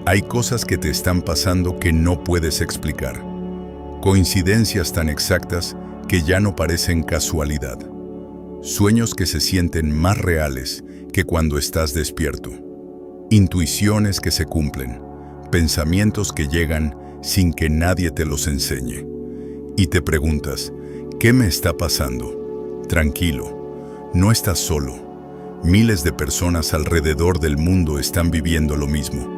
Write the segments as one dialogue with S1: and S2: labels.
S1: Hay cosas que te están pasando que no puedes explicar. Coincidencias tan exactas que ya no parecen casualidad. Sueños que se sienten más reales que cuando estás despierto. Intuiciones que se cumplen. Pensamientos que llegan sin que nadie te los enseñe. Y te preguntas, ¿qué me está pasando? Tranquilo, no estás solo. Miles de personas alrededor del mundo están viviendo lo mismo.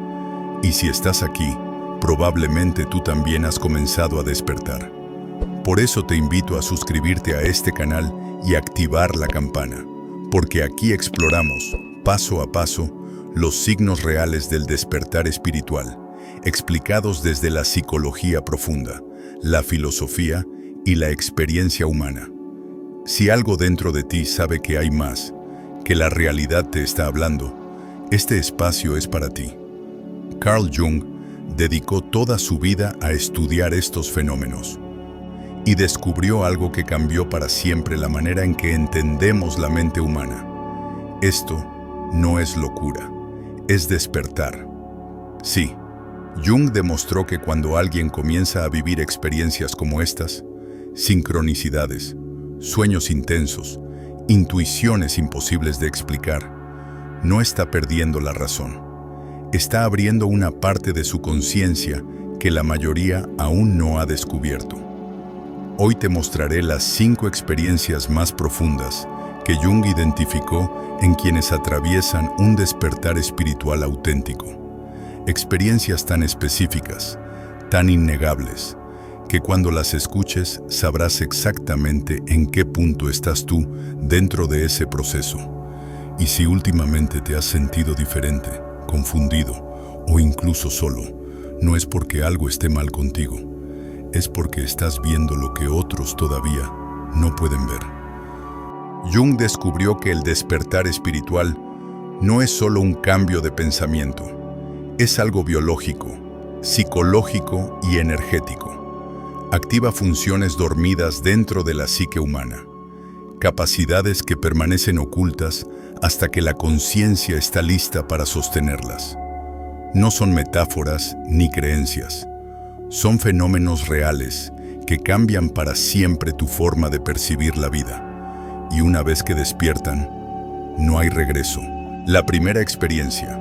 S1: Y si estás aquí, probablemente tú también has comenzado a despertar. Por eso te invito a suscribirte a este canal y activar la campana, porque aquí exploramos, paso a paso, los signos reales del despertar espiritual, explicados desde la psicología profunda, la filosofía y la experiencia humana. Si algo dentro de ti sabe que hay más, que la realidad te está hablando, este espacio es para ti. Carl Jung dedicó toda su vida a estudiar estos fenómenos y descubrió algo que cambió para siempre la manera en que entendemos la mente humana. Esto no es locura, es despertar. Sí, Jung demostró que cuando alguien comienza a vivir experiencias como estas, sincronicidades, sueños intensos, intuiciones imposibles de explicar, no está perdiendo la razón. Está abriendo una parte de su conciencia que la mayoría aún no ha descubierto. Hoy te mostraré las 5 experiencias más profundas que Jung identificó en quienes atraviesan un despertar espiritual auténtico. Experiencias tan específicas, tan innegables, que cuando las escuches sabrás exactamente en qué punto estás tú dentro de ese proceso. Y si últimamente te has sentido diferente, confundido o incluso solo, no es porque algo esté mal contigo, es porque estás viendo lo que otros todavía no pueden ver. Jung descubrió que el despertar espiritual no es solo un cambio de pensamiento, es algo biológico, psicológico y energético. Activa funciones dormidas dentro de la psique humana, capacidades que permanecen ocultas hasta que la conciencia está lista para sostenerlas. No son metáforas ni creencias, son fenómenos reales que cambian para siempre tu forma de percibir la vida. Y una vez que despiertan, no hay regreso. La primera experiencia,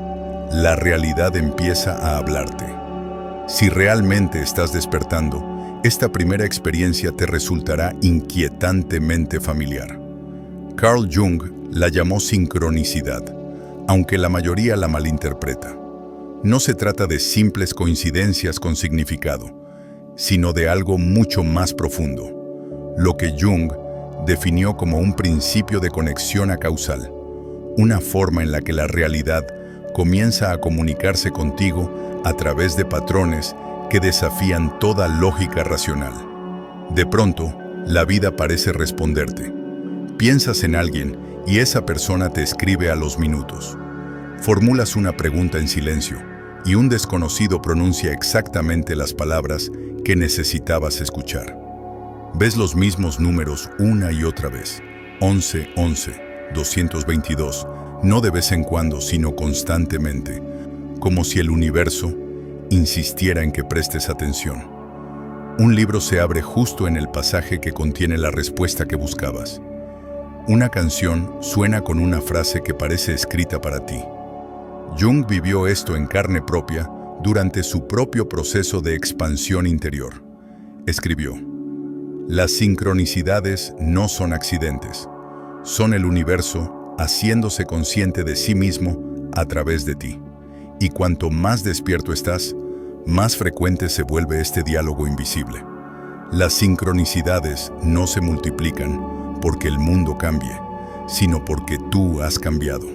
S1: la realidad empieza a hablarte. Si realmente estás despertando, esta primera experiencia te resultará inquietantemente familiar. Carl Jung la llamó sincronicidad, aunque la mayoría la malinterpreta. No se trata de simples coincidencias con significado, sino de algo mucho más profundo, lo que Jung definió como un principio de conexión acausal, una forma en la que la realidad comienza a comunicarse contigo a través de patrones que desafían toda lógica racional. De pronto, la vida parece responderte. Piensas en alguien y esa persona te escribe a los minutos. Formulas una pregunta en silencio y un desconocido pronuncia exactamente las palabras que necesitabas escuchar. Ves los mismos números una y otra vez. 11, 11, 222, no de vez en cuando, sino constantemente, como si el universo insistiera en que prestes atención. Un libro se abre justo en el pasaje que contiene la respuesta que buscabas. Una canción suena con una frase que parece escrita para ti. Jung vivió esto en carne propia durante su propio proceso de expansión interior. Escribió: las sincronicidades no son accidentes, son el universo haciéndose consciente de sí mismo a través de ti. Y cuanto más despierto estás, más frecuente se vuelve este diálogo invisible. Las sincronicidades no se multiplican porque el mundo cambie, sino porque tú has cambiado.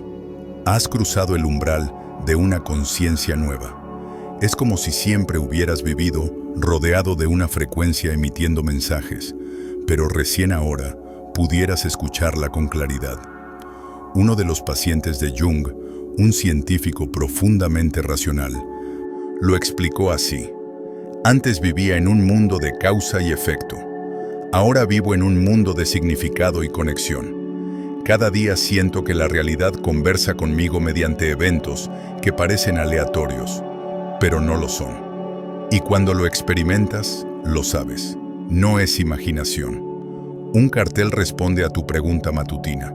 S1: Has cruzado el umbral de una conciencia nueva. Es como si siempre hubieras vivido rodeado de una frecuencia emitiendo mensajes, pero recién ahora pudieras escucharla con claridad. Uno de los pacientes de Jung, un científico profundamente racional, lo explicó así: antes vivía en un mundo de causa y efecto. Ahora vivo en un mundo de significado y conexión. Cada día siento que la realidad conversa conmigo mediante eventos que parecen aleatorios, pero no lo son. Y cuando lo experimentas, lo sabes. No es imaginación. Un cartel responde a tu pregunta matutina.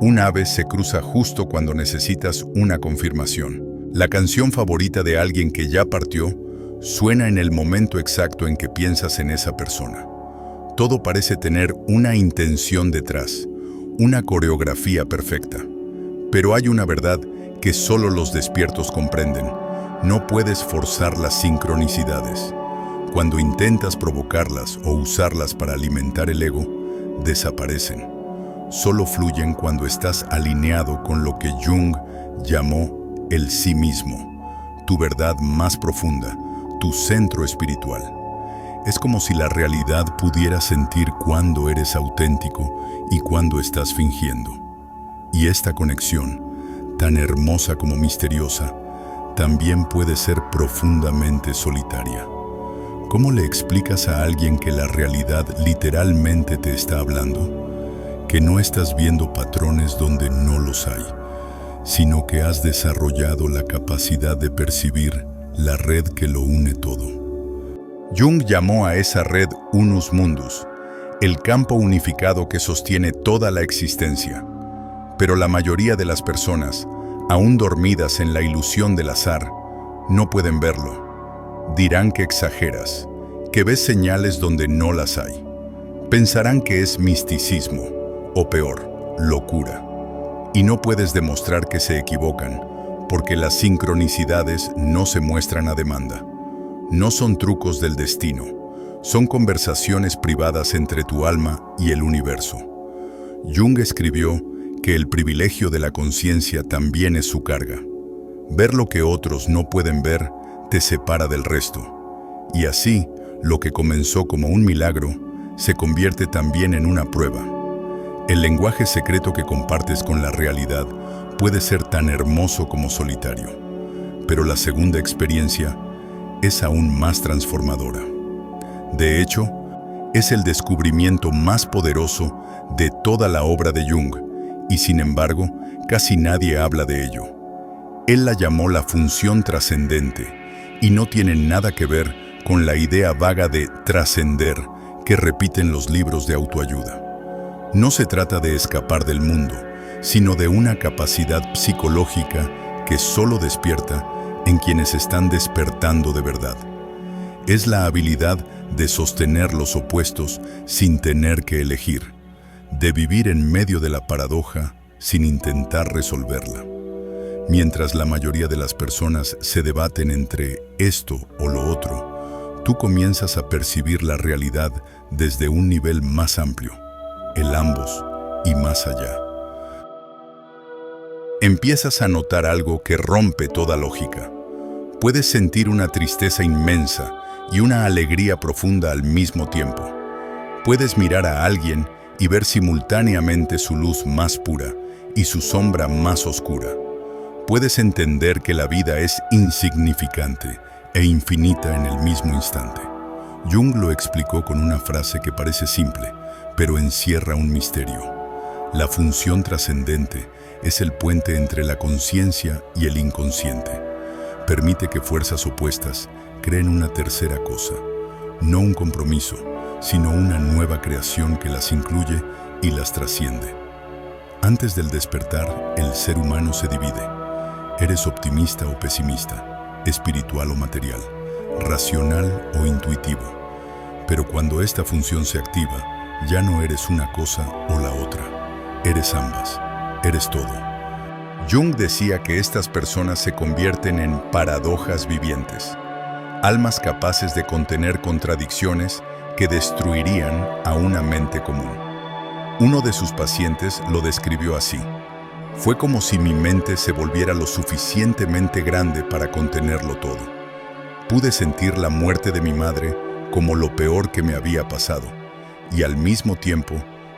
S1: Un ave se cruza justo cuando necesitas una confirmación. La canción favorita de alguien que ya partió suena en el momento exacto en que piensas en esa persona. Todo parece tener una intención detrás, una coreografía perfecta. Pero hay una verdad que solo los despiertos comprenden. No puedes forzar las sincronicidades. Cuando intentas provocarlas o usarlas para alimentar el ego, desaparecen. Solo fluyen cuando estás alineado con lo que Jung llamó el sí mismo, tu verdad más profunda, tu centro espiritual. Es como si la realidad pudiera sentir cuándo eres auténtico y cuándo estás fingiendo. Y esta conexión, tan hermosa como misteriosa, también puede ser profundamente solitaria. ¿Cómo le explicas a alguien que la realidad literalmente te está hablando? Que no estás viendo patrones donde no los hay, sino que has desarrollado la capacidad de percibir la red que lo une todo. Jung llamó a esa red unus mundus, el campo unificado que sostiene toda la existencia. Pero la mayoría de las personas, aún dormidas en la ilusión del azar, no pueden verlo. Dirán que exageras, que ves señales donde no las hay. Pensarán que es misticismo, o peor, locura. Y no puedes demostrar que se equivocan, porque las sincronicidades no se muestran a demanda. No son trucos del destino, son conversaciones privadas entre tu alma y el universo. Jung escribió que el privilegio de la conciencia también es su carga. Ver lo que otros no pueden ver te separa del resto. Y así, lo que comenzó como un milagro, se convierte también en una prueba. El lenguaje secreto que compartes con la realidad puede ser tan hermoso como solitario. Pero la segunda experiencia es aún más transformadora. De hecho, es el descubrimiento más poderoso de toda la obra de Jung, y sin embargo, casi nadie habla de ello. Él la llamó la función trascendente, y no tiene nada que ver con la idea vaga de trascender que repiten los libros de autoayuda. No se trata de escapar del mundo, sino de una capacidad psicológica que solo despierta en quienes están despertando de verdad. Es la habilidad de sostener los opuestos sin tener que elegir, de vivir en medio de la paradoja sin intentar resolverla. Mientras la mayoría de las personas se debaten entre esto o lo otro, tú comienzas a percibir la realidad desde un nivel más amplio, el ambos y más allá. Empiezas a notar algo que rompe toda lógica. Puedes sentir una tristeza inmensa y una alegría profunda al mismo tiempo. Puedes mirar a alguien y ver simultáneamente su luz más pura y su sombra más oscura. Puedes entender que la vida es insignificante e infinita en el mismo instante. Jung lo explicó con una frase que parece simple, pero encierra un misterio. La función trascendente es el puente entre la conciencia y el inconsciente. Permite que fuerzas opuestas creen una tercera cosa, no un compromiso, sino una nueva creación que las incluye y las trasciende. Antes del despertar, el ser humano se divide. Eres optimista o pesimista, espiritual o material, racional o intuitivo. Pero cuando esta función se activa, ya no eres una cosa o la otra. Eres ambas. Eres todo. Jung decía que estas personas se convierten en paradojas vivientes, almas capaces de contener contradicciones que destruirían a una mente común. Uno de sus pacientes lo describió así: fue como si mi mente se volviera lo suficientemente grande para contenerlo todo. Pude sentir la muerte de mi madre como lo peor que me había pasado, y al mismo tiempo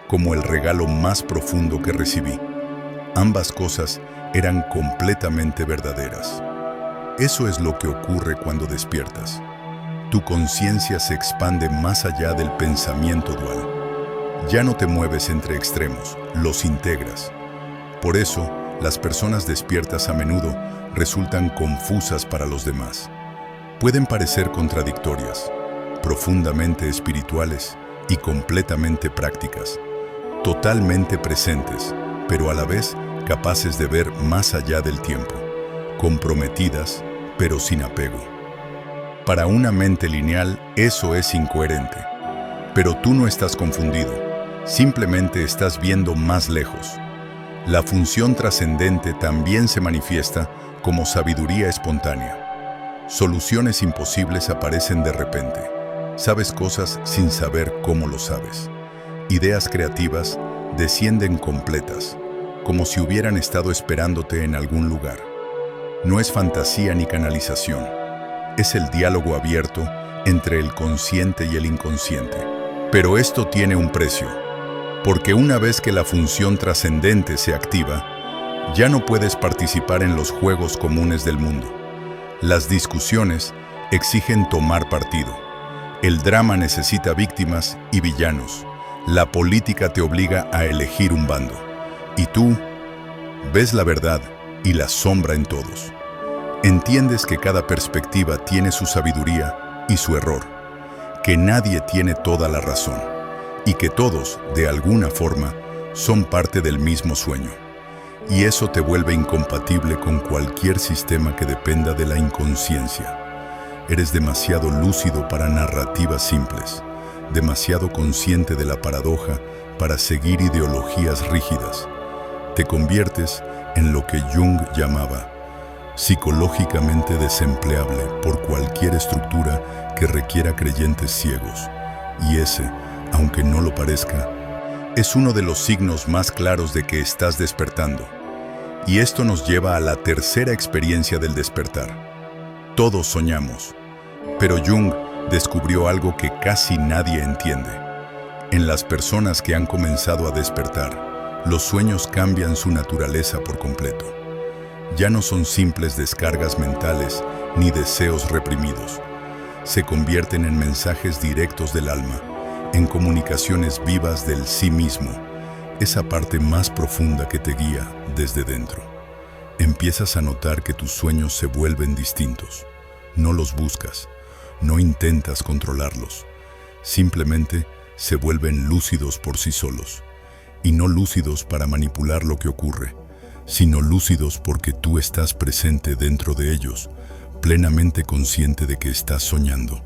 S1: como el regalo más profundo que recibí. Ambas cosas eran completamente verdaderas. Eso es lo que ocurre cuando despiertas. Tu conciencia se expande más allá del pensamiento dual. Ya no te mueves entre extremos, los integras. Por eso, las personas despiertas a menudo resultan confusas para los demás. Pueden parecer contradictorias, profundamente espirituales y completamente prácticas, totalmente presentes, pero a la vez capaces de ver más allá del tiempo, comprometidas, pero sin apego. Para una mente lineal, eso es incoherente. Pero tú no estás confundido, simplemente estás viendo más lejos. La función trascendente también se manifiesta como sabiduría espontánea. Soluciones imposibles aparecen de repente. Sabes cosas sin saber cómo lo sabes. Ideas creativas descienden completas, como si hubieran estado esperándote en algún lugar. No es fantasía ni canalización. Es el diálogo abierto entre el consciente y el inconsciente. Pero esto tiene un precio, porque una vez que la función trascendente se activa, ya no puedes participar en los juegos comunes del mundo. Las discusiones exigen tomar partido. El drama necesita víctimas y villanos. La política te obliga a elegir un bando. Y tú ves la verdad y la sombra en todos. Entiendes que cada perspectiva tiene su sabiduría y su error, que nadie tiene toda la razón y que todos, de alguna forma, son parte del mismo sueño. Y eso te vuelve incompatible con cualquier sistema que dependa de la inconsciencia. Eres demasiado lúcido para narrativas simples, demasiado consciente de la paradoja para seguir ideologías rígidas. Te conviertes en lo que Jung llamaba psicológicamente desempleable por cualquier estructura que requiera creyentes ciegos. Y ese, aunque no lo parezca, es uno de los signos más claros de que estás despertando. Y esto nos lleva a la tercera experiencia del despertar. Todos soñamos, pero Jung descubrió algo que casi nadie entiende. En las personas que han comenzado a despertar, los sueños cambian su naturaleza por completo. Ya no son simples descargas mentales ni deseos reprimidos. Se convierten en mensajes directos del alma, en comunicaciones vivas del sí mismo, esa parte más profunda que te guía desde dentro. Empiezas a notar que tus sueños se vuelven distintos. No los buscas, no intentas controlarlos. Simplemente se vuelven lúcidos por sí solos. Y no lúcidos para manipular lo que ocurre, sino lúcidos porque tú estás presente dentro de ellos, plenamente consciente de que estás soñando.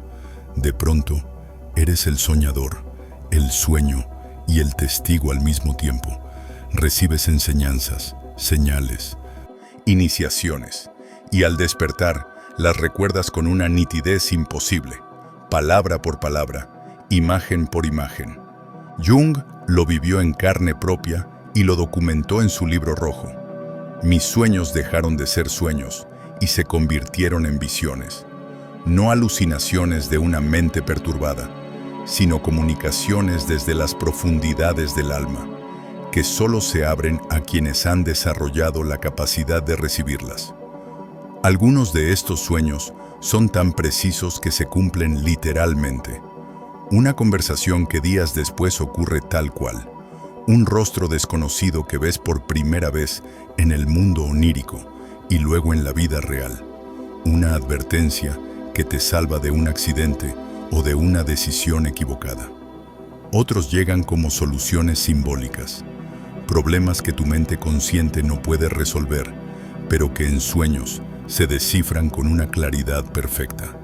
S1: De pronto, eres el soñador, el sueño y el testigo al mismo tiempo. Recibes enseñanzas, señales, iniciaciones, y al despertar, las recuerdas con una nitidez imposible, palabra por palabra, imagen por imagen. Jung lo vivió en carne propia y lo documentó en su libro rojo. Mis sueños dejaron de ser sueños y se convirtieron en visiones. No alucinaciones de una mente perturbada, sino comunicaciones desde las profundidades del alma, que solo se abren a quienes han desarrollado la capacidad de recibirlas. Algunos de estos sueños son tan precisos que se cumplen literalmente. Una conversación que días después ocurre tal cual. Un rostro desconocido que ves por primera vez en el mundo onírico y luego en la vida real. Una advertencia que te salva de un accidente o de una decisión equivocada. Otros llegan como soluciones simbólicas, problemas que tu mente consciente no puede resolver, pero que en sueños se descifran con una claridad perfecta.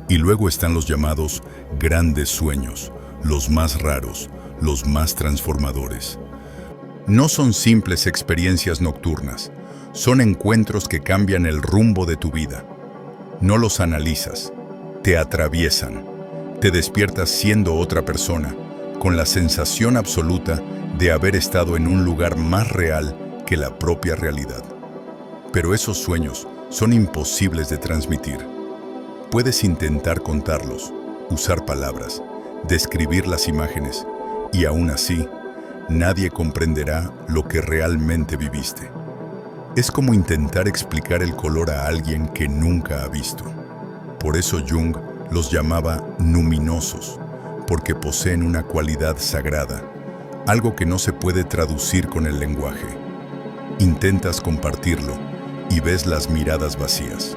S1: Y luego están los llamados grandes sueños, los más raros, los más transformadores. No son simples experiencias nocturnas, son encuentros que cambian el rumbo de tu vida. No los analizas, te atraviesan, te despiertas siendo otra persona, con la sensación absoluta de haber estado en un lugar más real que la propia realidad. Pero esos sueños son imposibles de transmitir. Puedes intentar contarlos, usar palabras, describir las imágenes, y aún así, nadie comprenderá lo que realmente viviste. Es como intentar explicar el color a alguien que nunca ha visto. Por eso Jung los llamaba luminosos, porque poseen una cualidad sagrada, algo que no se puede traducir con el lenguaje. Intentas compartirlo y ves las miradas vacías.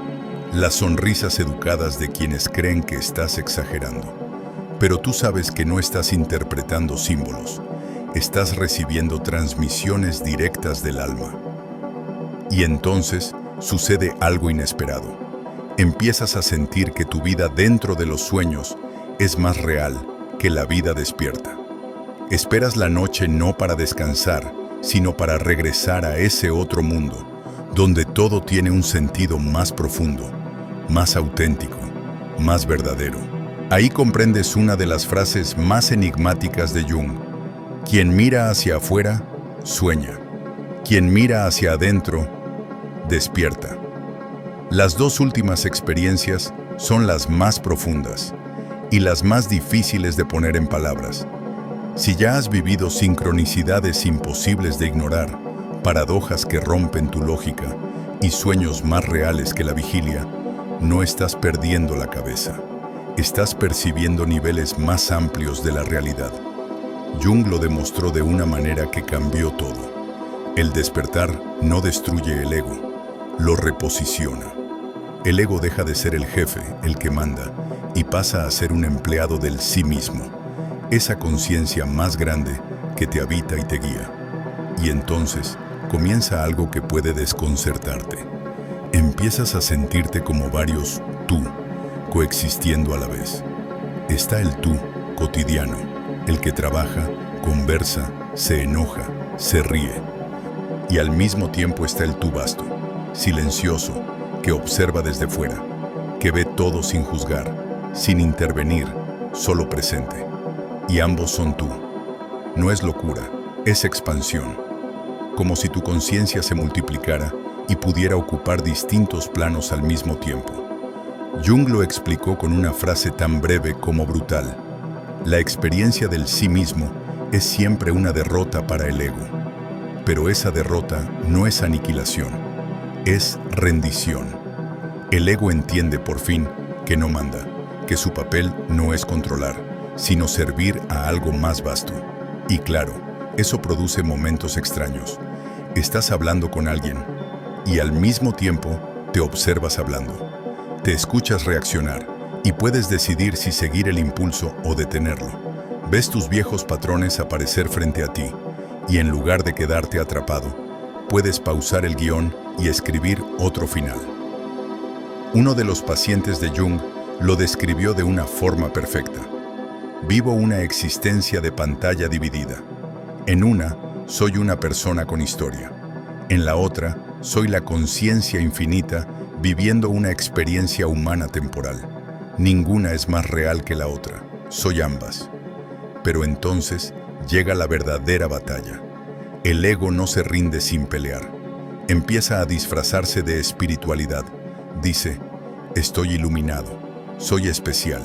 S1: las sonrisas educadas de quienes creen que estás exagerando. Pero tú sabes que no estás interpretando símbolos, estás recibiendo transmisiones directas del alma. Y entonces sucede algo inesperado. Empiezas a sentir que tu vida dentro de los sueños es más real que la vida despierta. Esperas la noche no para descansar, sino para regresar a ese otro mundo, donde todo tiene un sentido más profundo, más auténtico, más verdadero. Ahí comprendes una de las frases más enigmáticas de Jung: quien mira hacia afuera, sueña. Quien mira hacia adentro, despierta. Las dos últimas experiencias son las más profundas y las más difíciles de poner en palabras. Si ya has vivido sincronicidades imposibles de ignorar, paradojas que rompen tu lógica y sueños más reales que la vigilia, no estás perdiendo la cabeza. Estás percibiendo niveles más amplios de la realidad. Jung lo demostró de una manera que cambió todo. El despertar no destruye el ego, lo reposiciona. El ego deja de ser el jefe, el que manda, y pasa a ser un empleado del sí mismo, esa conciencia más grande que te habita y te guía. Y entonces comienza algo que puede desconcertarte. Empiezas a sentirte como varios tú, coexistiendo a la vez. Está el tú cotidiano, el que trabaja, conversa, se enoja, se ríe. Y al mismo tiempo está el tú vasto, silencioso, que observa desde fuera, que ve todo sin juzgar, sin intervenir, solo presente. Y ambos son tú. No es locura, es expansión. Como si tu conciencia se multiplicara y pudiera ocupar distintos planos al mismo tiempo. Jung lo explicó con una frase tan breve como brutal: la experiencia del sí mismo es siempre una derrota para el ego. Pero esa derrota no es aniquilación, es rendición. El ego entiende por fin que no manda, que su papel no es controlar, sino servir a algo más vasto. Y claro, eso produce momentos extraños. Estás hablando con alguien y al mismo tiempo te observas hablando. Te escuchas reaccionar y puedes decidir si seguir el impulso o detenerlo. Ves tus viejos patrones aparecer frente a ti y en lugar de quedarte atrapado, puedes pausar el guión y escribir otro final. Uno de los pacientes de Jung lo describió de una forma perfecta. Vivo una existencia de pantalla dividida. En una, soy una persona con historia. En la otra, soy la conciencia infinita viviendo una experiencia humana temporal. Ninguna es más real que la otra. Soy ambas. Pero entonces llega la verdadera batalla. El ego no se rinde sin pelear. Empieza a disfrazarse de espiritualidad. Dice: estoy iluminado, soy especial.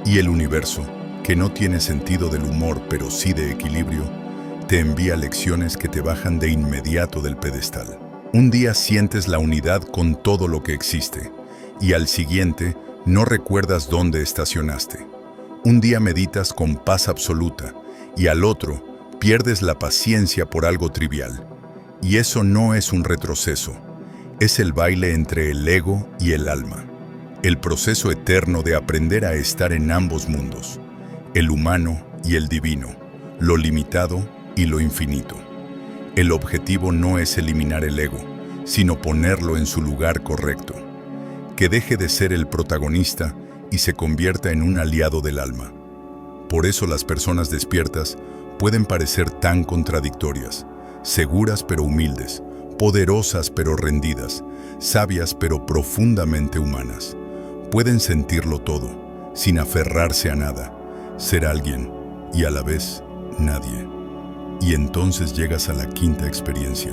S1: Y el universo, que no tiene sentido del humor pero sí de equilibrio, te envía lecciones que te bajan de inmediato del pedestal. Un día sientes la unidad con todo lo que existe, y al siguiente no recuerdas dónde estacionaste. Un día meditas con paz absoluta, y al otro pierdes la paciencia por algo trivial. Y eso no es un retroceso. Es el baile entre el ego y el alma. El proceso eterno de aprender a estar en ambos mundos. El humano y el divino. Lo limitado y lo infinito. El objetivo no es eliminar el ego, sino ponerlo en su lugar correcto. Que deje de ser el protagonista y se convierta en un aliado del alma. Por eso las personas despiertas pueden parecer tan contradictorias, seguras pero humildes, poderosas pero rendidas, sabias pero profundamente humanas. Pueden sentirlo todo, sin aferrarse a nada, ser alguien y a la vez nadie. Y entonces llegas a la quinta experiencia,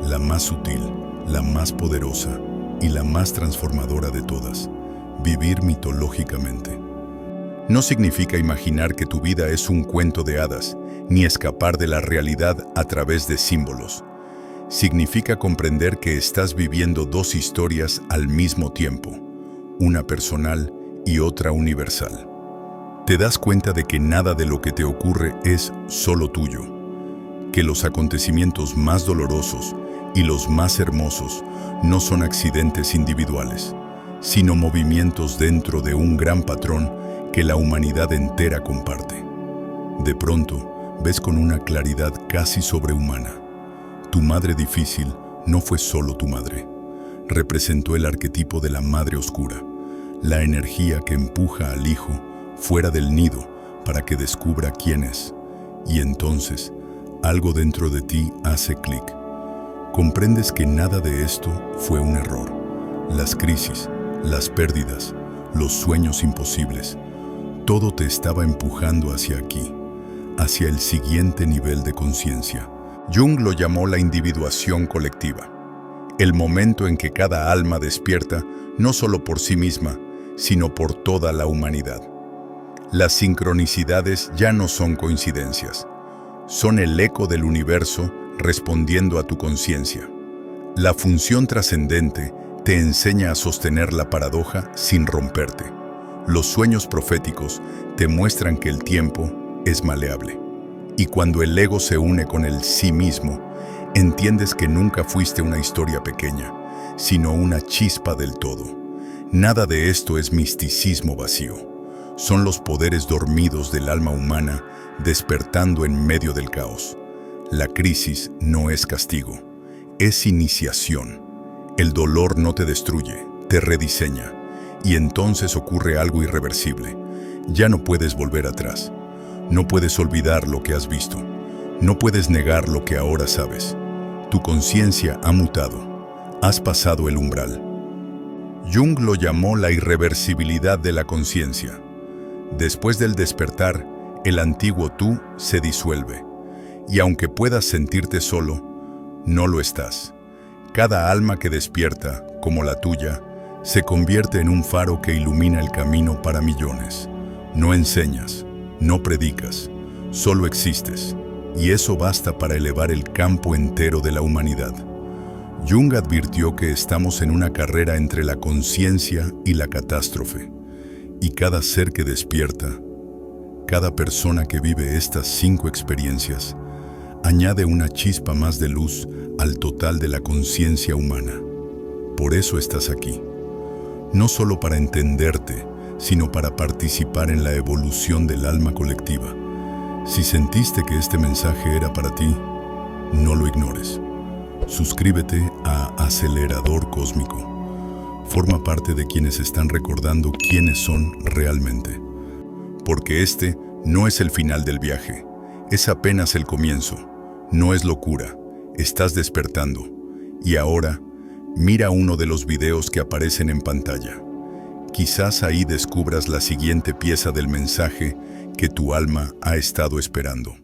S1: la más sutil, la más poderosa y la más transformadora de todas: vivir mitológicamente. No significa imaginar que tu vida es un cuento de hadas, ni escapar de la realidad a través de símbolos. Significa comprender que estás viviendo dos historias al mismo tiempo, una personal y otra universal. Te das cuenta de que nada de lo que te ocurre es solo tuyo, que los acontecimientos más dolorosos y los más hermosos no son accidentes individuales, sino movimientos dentro de un gran patrón que la humanidad entera comparte. De pronto, ves con una claridad casi sobrehumana. Tu madre difícil no fue solo tu madre. Representó el arquetipo de la madre oscura, la energía que empuja al hijo fuera del nido para que descubra quién es. Y entonces, algo dentro de ti hace clic. Comprendes que nada de esto fue un error. Las crisis, las pérdidas, los sueños imposibles, todo te estaba empujando hacia aquí, hacia el siguiente nivel de conciencia. Jung lo llamó la individuación colectiva, el momento en que cada alma despierta no solo por sí misma, sino por toda la humanidad. Las sincronicidades ya no son coincidencias, son el eco del universo respondiendo a tu conciencia. La función trascendente te enseña a sostener la paradoja sin romperte. Los sueños proféticos te muestran que el tiempo es maleable. Y cuando el ego se une con el sí mismo, entiendes que nunca fuiste una historia pequeña, sino una chispa del todo. Nada de esto es misticismo vacío. Son los poderes dormidos del alma humana despertando en medio del caos. La crisis no es castigo, es iniciación. El dolor no te destruye, te rediseña. Y entonces ocurre algo irreversible. Ya no puedes volver atrás. No puedes olvidar lo que has visto. No puedes negar lo que ahora sabes. Tu conciencia ha mutado. Has pasado el umbral. Jung lo llamó la irreversibilidad de la conciencia. Después del despertar, el antiguo tú se disuelve. Y aunque puedas sentirte solo, no lo estás. Cada alma que despierta, como la tuya, se convierte en un faro que ilumina el camino para millones. No enseñas, no predicas, solo existes. Y eso basta para elevar el campo entero de la humanidad. Jung advirtió que estamos en una carrera entre la conciencia y la catástrofe. Y cada ser que despierta, cada persona que vive estas 5 experiencias, añade una chispa más de luz al total de la conciencia humana. Por eso estás aquí. No solo para entenderte, sino para participar en la evolución del alma colectiva. Si sentiste que este mensaje era para ti, no lo ignores. Suscríbete a Acelerador Cósmico. Forma parte de quienes están recordando quiénes son realmente. Porque este no es el final del viaje, es apenas el comienzo. No es locura, estás despertando. Y ahora, mira uno de los videos que aparecen en pantalla. Quizás ahí descubras la siguiente pieza del mensaje que tu alma ha estado esperando.